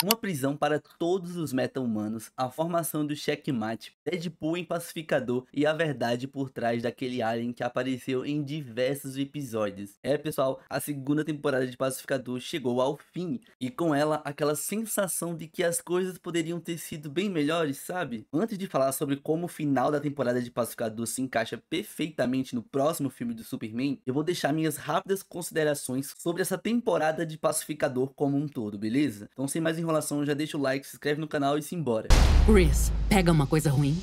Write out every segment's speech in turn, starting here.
Uma prisão para todos os meta-humanos, a formação do Checkmate, Deadpool em Pacificador e a verdade por trás daquele alien que apareceu em diversos episódios. Pessoal, a segunda temporada de Pacificador chegou ao fim e com ela aquela sensação de que as coisas poderiam ter sido bem melhores, sabe? Antes de falar sobre como o final da temporada de Pacificador se encaixa perfeitamente no próximo filme do Superman, eu vou deixar minhas rápidas considerações sobre essa temporada de Pacificador como um todo, beleza? Então sem mais enrolação, já deixa o like, se inscreve no canal e simbora. Chris, pega uma coisa ruim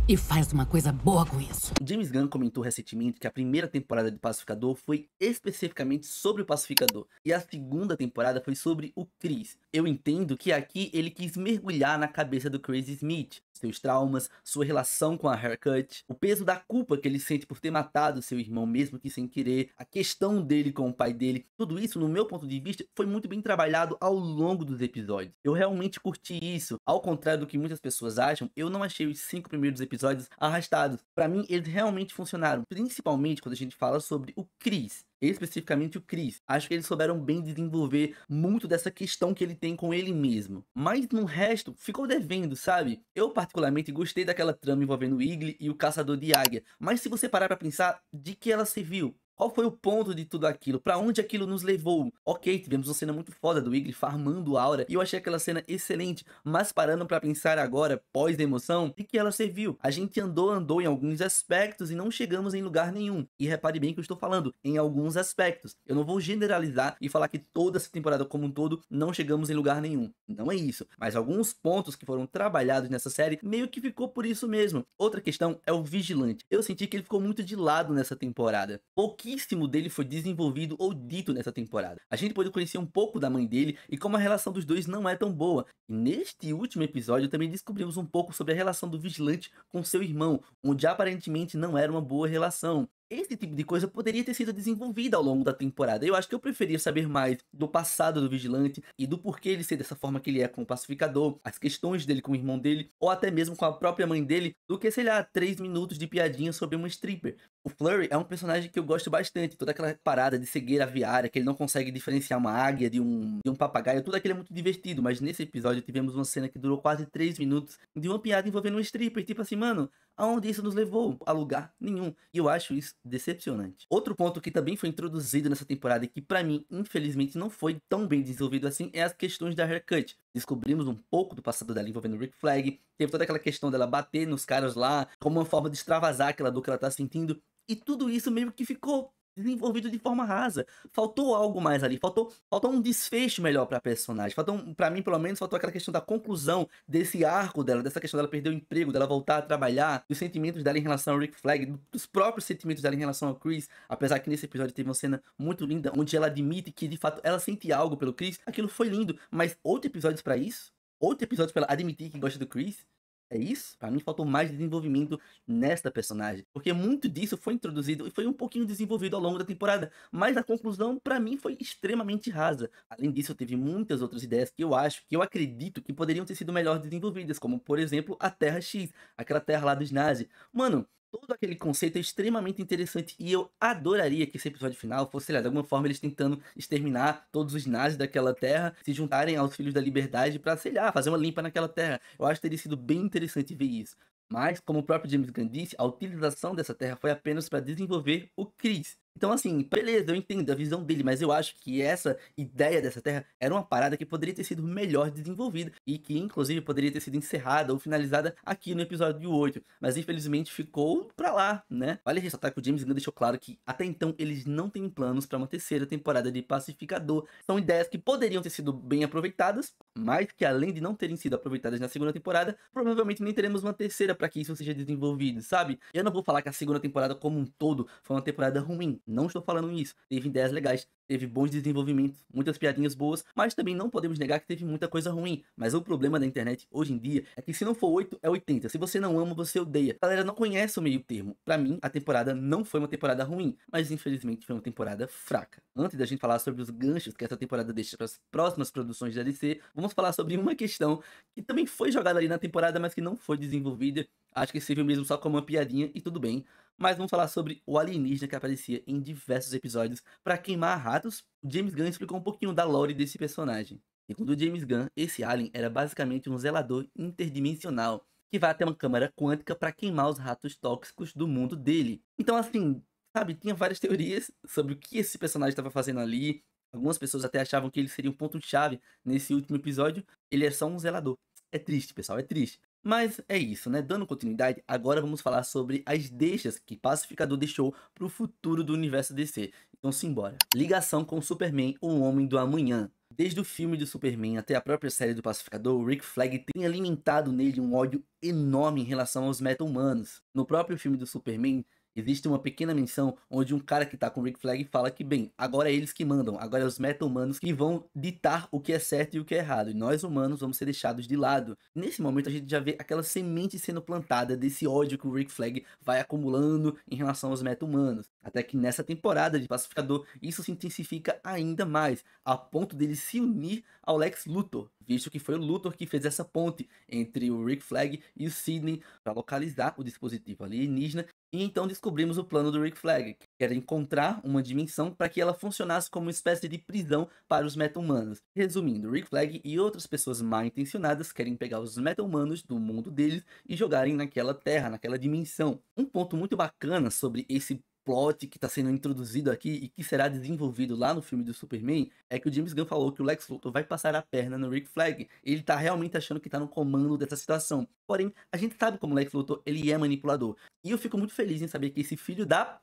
e faz uma coisa boa com isso. O James Gunn comentou recentemente que a primeira temporada de Pacificador foi especificamente sobre o Pacificador e a segunda temporada foi sobre o Chris. Eu entendo que aqui ele quis mergulhar na cabeça do Chris Smith, seus traumas, sua relação com a Haircut, o peso da culpa que ele sente por ter matado seu irmão mesmo que sem querer, a questão dele com o pai dele. Tudo isso, no meu ponto de vista, foi muito bem trabalhado ao longo dos episódios. Eu realmente curti isso. Ao contrário do que muitas pessoas acham, eu não achei os 5 primeiros episódios arrastados. Pra mim, eles realmente funcionaram, principalmente quando a gente fala sobre o Chris. Especificamente o Chris. Acho que eles souberam bem desenvolver muito dessa questão que ele tem com ele mesmo. Mas no resto, ficou devendo, sabe? Eu particularmente gostei daquela trama envolvendo o Igli e o Caçador de Águia. Mas se você parar pra pensar, de que ela serviu? Qual foi o ponto de tudo aquilo? Pra onde aquilo nos levou? Ok, tivemos uma cena muito foda do Igli farmando aura e eu achei aquela cena excelente, mas parando pra pensar agora, pós-emoção, de que ela serviu? A gente andou em alguns aspectos e não chegamos em lugar nenhum. E repare bem que eu estou falando, em alguns aspectos. Eu não vou generalizar e falar que toda essa temporada como um todo não chegamos em lugar nenhum. Não é isso. Mas alguns pontos que foram trabalhados nessa série meio que ficou por isso mesmo. Outra questão é o Vigilante. Eu senti que ele ficou muito de lado nessa temporada. Pouquíssimo dele foi desenvolvido ou dito nessa temporada. A gente pôde conhecer um pouco da mãe dele e como a relação dos dois não é tão boa. E neste último episódio também descobrimos um pouco sobre a relação do Vigilante com seu irmão, onde aparentemente não era uma boa relação. Esse tipo de coisa poderia ter sido desenvolvida ao longo da temporada. Eu acho que eu preferia saber mais do passado do Vigilante e do porquê ele ser dessa forma que ele é com o Pacificador, as questões dele com o irmão dele, ou até mesmo com a própria mãe dele, do que, sei lá, 3 minutos de piadinha sobre uma stripper. O Flurry é um personagem que eu gosto bastante, toda aquela parada de cegueira aviária, que ele não consegue diferenciar uma águia de um papagaio, tudo aquilo é muito divertido, mas nesse episódio tivemos uma cena que durou quase 3 minutos de uma piada envolvendo um stripper, tipo assim, mano, aonde isso nos levou? A lugar nenhum. E eu acho isso decepcionante. Outro ponto que também foi introduzido nessa temporada e que pra mim, infelizmente, não foi tão bem desenvolvido assim, é as questões da Haircut. Descobrimos um pouco do passado dela envolvendo o Rick Flag, teve toda aquela questão dela bater nos caras lá, como uma forma de extravasar aquela dor que ela tá sentindo, e tudo isso meio que ficou desenvolvido de forma rasa. Faltou algo mais ali, faltou um desfecho melhor pra personagem. Pra mim, pelo menos, faltou aquela questão da conclusão desse arco dela, dessa questão dela perder o emprego, dela voltar a trabalhar, dos sentimentos dela em relação ao Rick Flag, dos próprios sentimentos dela em relação ao Chris. Apesar que nesse episódio teve uma cena muito linda, onde ela admite que de fato ela sente algo pelo Chris. Aquilo foi lindo, mas outro episódio pra isso? Outro episódio pra ela admitir que gosta do Chris? É isso? Pra mim faltou mais desenvolvimento nesta personagem, porque muito disso foi introduzido e foi um pouquinho desenvolvido ao longo da temporada, mas a conclusão pra mim foi extremamente rasa. Além disso, teve muitas outras ideias que eu acho, que eu acredito que poderiam ter sido melhor desenvolvidas, como por exemplo a Terra X, aquela terra lá dos nazis. Mano, todo aquele conceito é extremamente interessante e eu adoraria que esse episódio final fosse, sei lá, de alguma forma eles tentando exterminar todos os nazis daquela terra, se juntarem aos Filhos da Liberdade pra, sei lá, fazer uma limpa naquela terra. Eu acho que teria sido bem interessante ver isso. Mas, como o próprio James Gunn disse, a utilização dessa terra foi apenas para desenvolver o Chris. Então, assim, beleza, eu entendo a visão dele, mas eu acho que essa ideia dessa terra era uma parada que poderia ter sido melhor desenvolvida e que, inclusive, poderia ter sido encerrada ou finalizada aqui no episódio 8. Mas, infelizmente, ficou pra lá, né? Vale ressaltar que o James Gunn deixou claro que, até então, eles não têm planos para uma terceira temporada de Pacificador. São ideias que poderiam ter sido bem aproveitadas, mas que, além de não terem sido aproveitadas na segunda temporada, provavelmente nem teremos uma terceira para que isso seja desenvolvido, sabe? Eu não vou falar que a segunda temporada como um todo foi uma temporada ruim, não estou falando isso. Teve ideias legais, teve bons desenvolvimentos, muitas piadinhas boas, mas também não podemos negar que teve muita coisa ruim. Mas o problema da internet hoje em dia é que se não for 8, é 80. Se você não ama, você odeia. A galera não conhece o meio termo. Pra mim, a temporada não foi uma temporada ruim, mas infelizmente foi uma temporada fraca. Antes da gente falar sobre os ganchos que essa temporada deixa para as próximas produções da DC, vamos falar sobre uma questão que também foi jogada ali na temporada, mas que não foi desenvolvida. Acho que serviu mesmo só como uma piadinha e tudo bem. Mas vamos falar sobre o alienígena que aparecia em diversos episódios para queimar ratos. O James Gunn explicou um pouquinho da lore desse personagem. Segundo o James Gunn, esse alien era basicamente um zelador interdimensional que vai até uma câmara quântica para queimar os ratos tóxicos do mundo dele. Então, assim, sabe, tinha várias teorias sobre o que esse personagem estava fazendo ali. Algumas pessoas até achavam que ele seria um ponto-chave nesse último episódio. Ele é só um zelador. É triste, pessoal, é triste. Mas é isso, né? Dando continuidade, agora vamos falar sobre as deixas que Pacificador deixou para o futuro do universo DC. Então, simbora. Ligação com o Superman, o Homem do Amanhã. Desde o filme do Superman até a própria série do Pacificador, o Rick Flag tem alimentado nele um ódio enorme em relação aos meta-humanos. No próprio filme do Superman, existe uma pequena menção onde um cara que tá com o Rick Flag fala que, bem, agora é eles que mandam, agora é os meta-humanos que vão ditar o que é certo e o que é errado, e nós humanos vamos ser deixados de lado. Nesse momento a gente já vê aquela semente sendo plantada desse ódio que o Rick Flag vai acumulando em relação aos meta-humanos. Até que nessa temporada de Pacificador, isso se intensifica ainda mais, a ponto dele se unir ao Lex Luthor, visto que foi o Luthor que fez essa ponte entre o Rick Flag e o Sidney para localizar o dispositivo alienígena. E então descobrimos o plano do Rick Flag, que era encontrar uma dimensão para que ela funcionasse como uma espécie de prisão para os meta-humanos. Resumindo, Rick Flag e outras pessoas mal intencionadas querem pegar os meta-humanos do mundo deles e jogarem naquela terra, naquela dimensão. Um ponto muito bacana sobre esse plot que está sendo introduzido aqui e que será desenvolvido lá no filme do Superman é que o James Gunn falou que o Lex Luthor vai passar a perna no Rick Flag. Ele tá realmente achando que tá no comando dessa situação. Porém, a gente sabe como o Lex Luthor ele é manipulador. E eu fico muito feliz em saber que esse filho da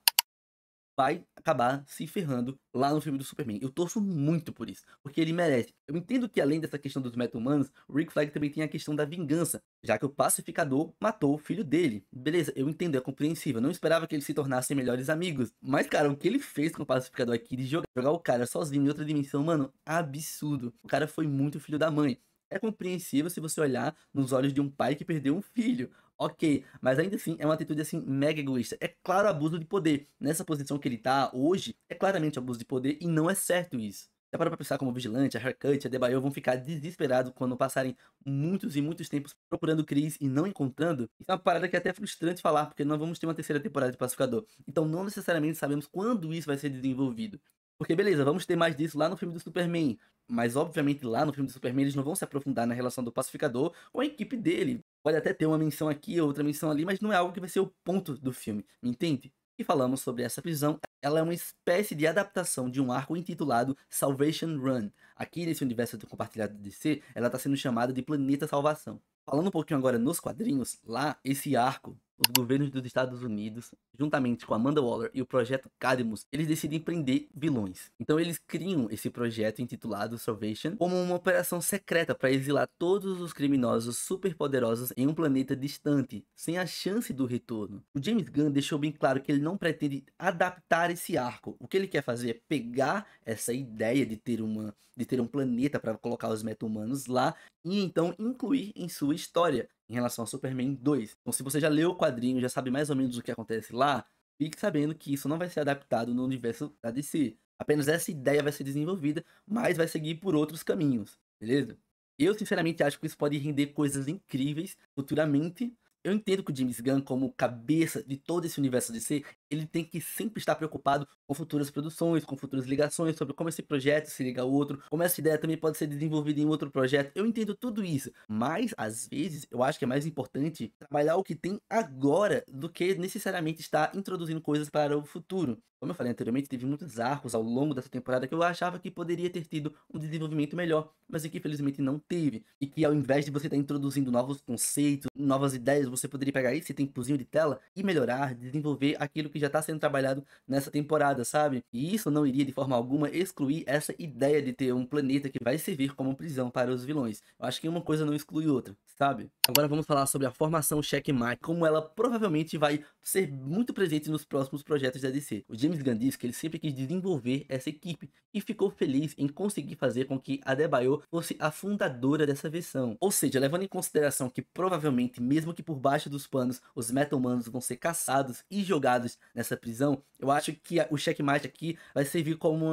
vai acabar se ferrando lá no filme do Superman. Eu torço muito por isso, porque ele merece. Eu entendo que além dessa questão dos meta-humanos, o Rick Flag também tem a questão da vingança, já que o pacificador matou o filho dele. Beleza, eu entendo, é compreensível. Eu não esperava que eles se tornassem melhores amigos. Mas, cara, o que ele fez com o pacificador aqui, de jogar o cara sozinho em outra dimensão, mano, absurdo. O cara foi muito filho da mãe. É compreensível se você olhar nos olhos de um pai que perdeu um filho. Ok, mas ainda assim é uma atitude assim mega egoísta. É claro abuso de poder. Nessa posição que ele tá hoje, é claramente abuso de poder e não é certo isso. Já para pensar como Vigilante, a Haircut, a Debaio vão ficar desesperados quando passarem muitos e muitos tempos procurando Chris e não encontrando. Isso é uma parada que é até frustrante falar, porque nós vamos ter uma terceira temporada de Pacificador. Então não necessariamente sabemos quando isso vai ser desenvolvido. Porque beleza, vamos ter mais disso lá no filme do Superman. Mas obviamente lá no filme do Superman eles não vão se aprofundar na relação do Pacificador com a equipe dele. Pode até ter uma menção aqui, outra menção ali, mas não é algo que vai ser o ponto do filme, me entende? E falamos sobre essa prisão, ela é uma espécie de adaptação de um arco intitulado Salvation Run. Aqui nesse universo do compartilhado de DC, ela está sendo chamada de Planeta Salvação. Falando um pouquinho agora nos quadrinhos, lá esse arco, os governos dos Estados Unidos, juntamente com Amanda Waller e o projeto Cadmus, eles decidem prender vilões. Então eles criam esse projeto intitulado Salvation como uma operação secreta para exilar todos os criminosos superpoderosos em um planeta distante, sem a chance do retorno. O James Gunn deixou bem claro que ele não pretende adaptar esse arco. O que ele quer fazer é pegar essa ideia de ter um planeta para colocar os meta-humanos lá e então incluir em sua história em relação ao Superman 2. Então, se você já leu o quadrinho, já sabe mais ou menos o que acontece lá, fique sabendo que isso não vai ser adaptado no universo da DC. Apenas essa ideia vai ser desenvolvida, mas vai seguir por outros caminhos, beleza? Eu, sinceramente, acho que isso pode render coisas incríveis futuramente. Eu entendo que o James Gunn, como cabeça de todo esse universo DC, ele tem que sempre estar preocupado com futuras produções, com futuras ligações, sobre como esse projeto se liga ao outro, como essa ideia também pode ser desenvolvida em outro projeto. Eu entendo tudo isso, mas às vezes eu acho que é mais importante trabalhar o que tem agora do que necessariamente estar introduzindo coisas para o futuro. Como eu falei anteriormente, teve muitos arcos ao longo dessa temporada que eu achava que poderia ter tido um desenvolvimento melhor, mas que infelizmente não teve. E que ao invés de você estar introduzindo novos conceitos, novas ideias, você poderia pegar esse tempozinho de tela e melhorar, desenvolver aquilo que já está sendo trabalhado nessa temporada, sabe? E isso não iria de forma alguma excluir essa ideia de ter um planeta que vai servir como prisão para os vilões. Eu acho que uma coisa não exclui outra, sabe? Agora vamos falar sobre a formação Checkmate, como ela provavelmente vai ser muito presente nos próximos projetos da DC. O James Gunn disse que ele sempre quis desenvolver essa equipe e ficou feliz em conseguir fazer com que a Adebayo fosse a fundadora dessa versão. Ou seja, levando em consideração que provavelmente, mesmo que por baixo dos panos, os meta-humanos vão ser caçados e jogados nessa prisão, eu acho que o Checkmate aqui vai servir como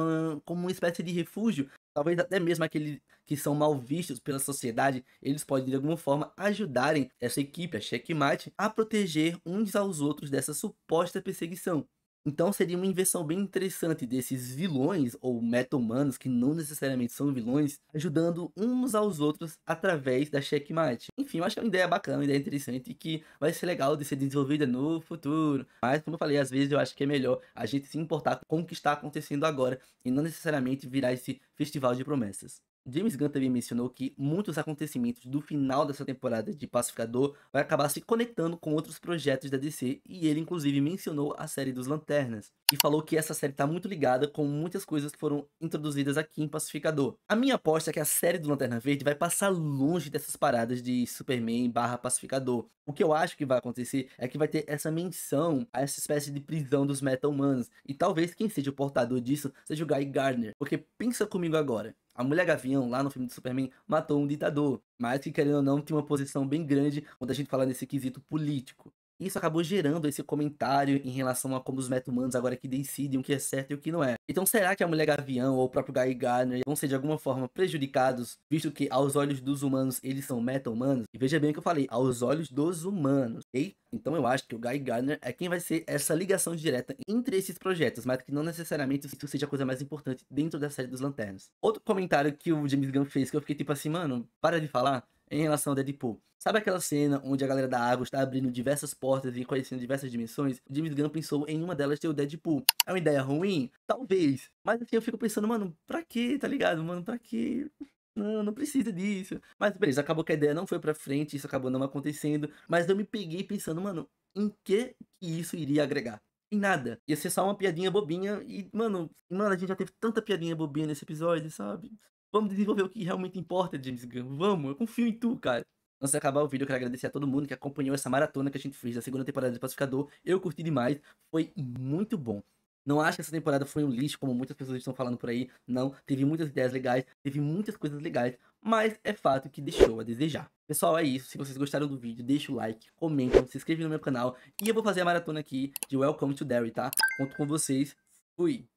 uma espécie de refúgio. Talvez até mesmo aqueles que são mal vistos pela sociedade, eles podem de alguma forma ajudarem essa equipe, a Checkmate, a proteger uns aos outros dessa suposta perseguição. Então seria uma inversão bem interessante desses vilões ou meta-humanos, que não necessariamente são vilões, ajudando uns aos outros através da checkmate. Enfim, eu acho que é uma ideia bacana, uma ideia interessante e que vai ser legal de ser desenvolvida no futuro. Mas, como eu falei, às vezes eu acho que é melhor a gente se importar com o que está acontecendo agora e não necessariamente virar esse festival de promessas. James Gunn também mencionou que muitos acontecimentos do final dessa temporada de Pacificador vai acabar se conectando com outros projetos da DC, e ele inclusive mencionou a série dos Lanternas, e falou que essa série está muito ligada com muitas coisas que foram introduzidas aqui em Pacificador. A minha aposta é que a série do Lanterna Verde vai passar longe dessas paradas de Superman barra Pacificador. O que eu acho que vai acontecer é que vai ter essa menção a essa espécie de prisão dos meta-humanos, e talvez quem seja o portador disso seja o Guy Gardner, porque pensa comigo agora. A Mulher Gavião, lá no filme do Superman, matou um ditador, mas que, querendo ou não, tinha uma posição bem grande quando a gente fala nesse quesito político. Isso acabou gerando esse comentário em relação a como os meta-humanos agora que decidem o que é certo e o que não é. Então será que a Mulher Gavião ou o próprio Guy Gardner vão ser de alguma forma prejudicados, visto que aos olhos dos humanos eles são meta-humanos? E veja bem o que eu falei, aos olhos dos humanos, ok? Então eu acho que o Guy Gardner é quem vai ser essa ligação direta entre esses projetos, mas que não necessariamente isso seja a coisa mais importante dentro da série dos Lanternas. Outro comentário que o James Gunn fez, que eu fiquei tipo assim, mano, para de falar, em relação ao Deadpool. Sabe aquela cena onde a galera da água está abrindo diversas portas e conhecendo diversas dimensões? O James Gunn pensou em uma delas ter o Deadpool. É uma ideia ruim? Talvez. Mas assim, eu fico pensando, mano, pra quê, tá ligado? Mano, pra quê? Não, não precisa disso. Mas beleza, acabou que a ideia não foi pra frente, isso acabou não acontecendo. Mas eu me peguei pensando, mano, em que isso iria agregar? Em nada. Ia ser só uma piadinha bobinha e, mano, a gente já teve tanta piadinha bobinha nesse episódio, sabe? Vamos desenvolver o que realmente importa, James Gunn. Vamos, eu confio em tu, cara. Antes de acabar o vídeo, eu quero agradecer a todo mundo que acompanhou essa maratona que a gente fez da segunda temporada de Pacificador. Eu curti demais, foi muito bom. Não acho que essa temporada foi um lixo, como muitas pessoas estão falando por aí. Não, teve muitas ideias legais, teve muitas coisas legais, mas é fato que deixou a desejar. Pessoal, é isso. Se vocês gostaram do vídeo, deixa o like, comentam, se inscrevam no meu canal. E eu vou fazer a maratona aqui de Welcome to Derry, tá? Conto com vocês. Fui!